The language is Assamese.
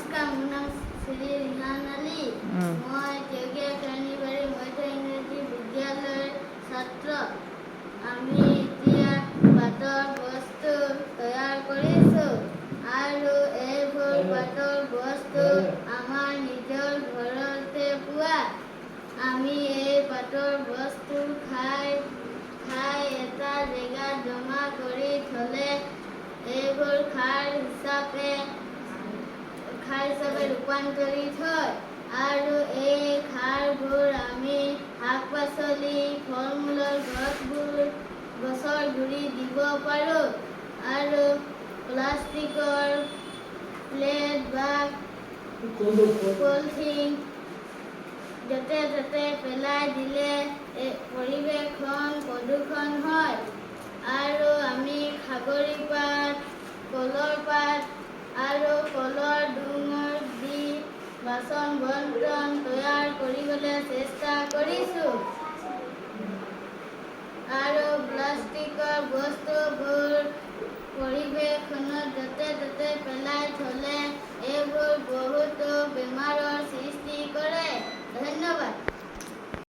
নমস্কাৰ, মোৰ নাম শ্ৰী ৰিহান আলী। মই তেগীয়া কাৰ্নিবাৰী মধ্য ইংৰাজী বিদ্যালয়ৰ ছাত্ৰ। আমি এতিয়া পাটৰ বস্তু তৈয়াৰ কৰিছোঁ আৰু এইবোৰ পাটৰ বস্তু আমাৰ নিজৰ ঘৰতে পোৱা। আমি এই পাটৰ বস্তু খাই এটা জেগাত জমা কৰি থ'লে এইবোৰ খাৰ হিচাপে ৰূপান্তৰিত হয় আৰু এই খাৰবোৰ আমি শাক পাচলি ফল মূলৰ গছৰ গুৰিত দিব পাৰোঁ আৰু প্লাষ্টিকৰ প্লেট বা পলিথিন য'তে ত'তে পেলাই দিলে পৰিৱেশখন প্ৰদূষণ হয় আৰু আমি খাগৰি পাত, কলৰ পাত আৰু কলৰ ডুঙৰ দি বাচন বৰ্তন তৈয়াৰ কৰিবলৈ চেষ্টা কৰিছোঁ আৰু প্লাষ্টিকৰ